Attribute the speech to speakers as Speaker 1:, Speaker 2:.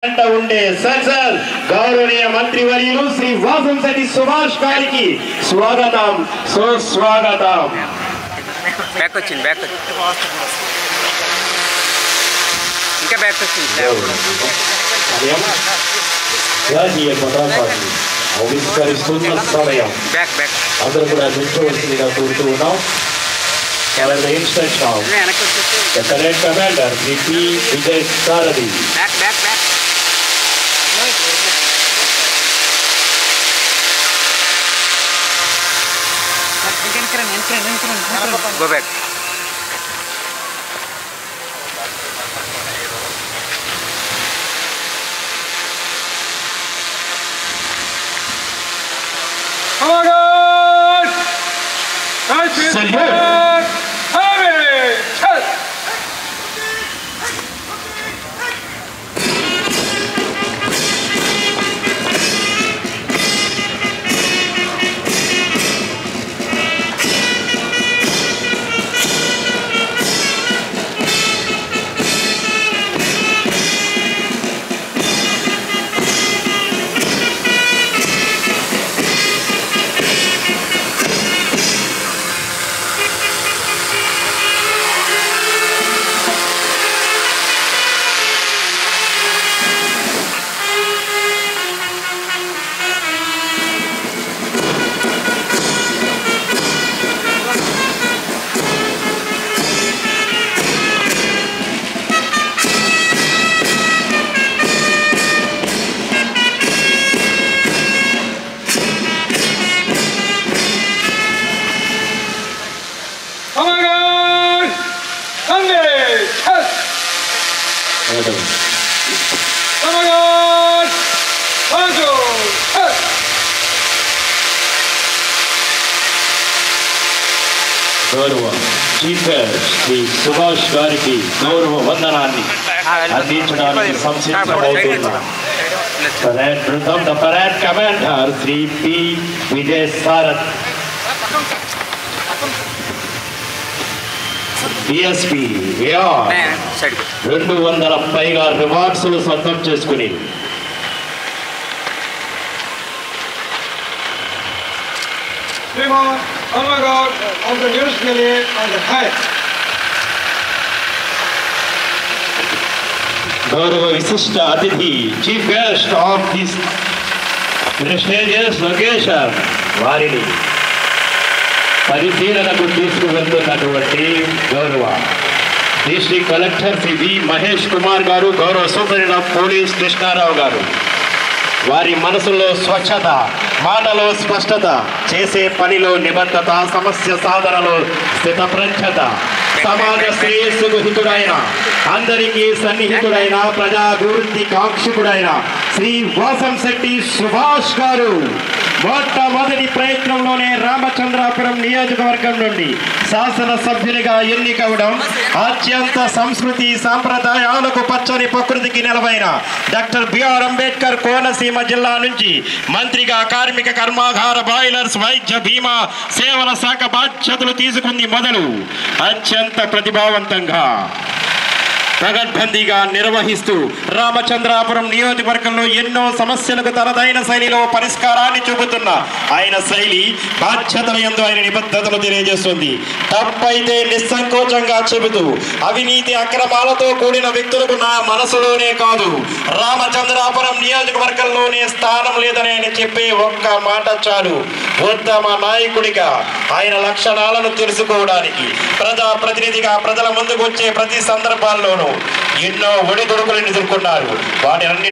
Speaker 1: ఉండే సర్ గౌరవనీయ మంత్రివర్యులు శ్రీ వాసంశెట్టి సుభాష్ గారికి స్వాగతం సుస్వాగతం.
Speaker 2: బ్యాక్ వచ్చింది ఇంకా బ్యాక్ వచ్చింది.
Speaker 1: జాతీయ పతాకాన్ని ఆవిష్కరిస్తున్న సమయం అందరూ కూడా నిల్చోవలసిందిగా కోరుతూ ఉన్నాం. Instruction of the Cadet Commander P. Vijay Sarathi.
Speaker 2: Go back.
Speaker 3: Oh my God!
Speaker 1: Salute. గౌరవ చీఫ్ శ్రీ సుభాష్ గారికి గౌరవ వందనాన్ని అందించడానికి సంసిద్ధమవుతున్నారు. Parade commander Shri P. Vijay Sarathi, DSP 200 పైగా రివార్డ్స్ సొంతం చేసుకుని
Speaker 3: Oh my God, of the news million on the height.
Speaker 1: గౌరవ విశిష్ట అతిథి chief guest of this prestigious location వారిని పరిశీలనకు తీసుకువెళ్తున్నటువంటి గౌరవ డిస్ట్రిక్ట్ కలెక్టర్ శ్రీ వి. మహేష్ కుమార్ గారు, గౌరవ సూపరింటెండెంట్ ఆఫ్ పోలీస్ కృష్ణారావు గారు. వారి మనసులో స్వచ్ఛత, మాటలో స్పష్టత, చేసే పనిలో నిబద్ధత, సమస్య సాధనలో స్థితప్రజ్ఞత, సమాజ శ్రేయస్సుకు హితుడైన, అందరికీ సన్నిహితుడైన, ప్రజాభివృద్ధి కాంక్షకుడైన శ్రీ వాసంశెట్టి సుభాష్ గారు మొట్టమొదటి ప్రయత్నంలోనే రామచంద్రాపురం నియోజకవర్గం నుండి శాసనసభ్యునిగా ఎన్నికవడం, అత్యంత సంస్కృతి సాంప్రదాయాలకు పచ్చని ప్రకృతికి నెలవైన డాక్టర్ బిఆర్ అంబేద్కర్ కోనసీమ జిల్లా నుంచి మంత్రిగా కార్మిక, కర్మాగార, బాయిలర్స్, వైద్య, బీమా సేవల శాఖ బాధ్యతలు తీసుకుంది మొదలు అత్యంత ప్రతిభావంతంగా ప్రగల్భందిగా నిర్వహిస్తూ రామచంద్రాపురం నియోజకవర్గంలో ఎన్నో సమస్యలకు తనదైన శైలిలో పరిష్కారాన్ని చూపుతున్న ఆయన శైలి, బాధ్యతల యందు ఆయన నిబద్ధతను తెలియజేస్తుంది. తప్పైతే నిస్సంకోచంగా చెబుతూ అవినీతి అక్రమాలతో కూడిన వ్యక్తులకు నా మనసులోనే కాదు రామచంద్రాపురం నియోజకవర్గంలోనే స్థానం లేదని ఆయన చెప్పే ఒక్క మాట చాలు ఉత్తమ నాయకుడిగా ఆయన లక్షణాలను తెలుసుకోవడానికి. ప్రజాప్రతినిధిగా ప్రజల ముందుకు వచ్చే ప్రతి సందర్భాల్లోనూ ఎన్నో ఒడిదుడుకులను ఎదుర్కొన్నారు. వాటి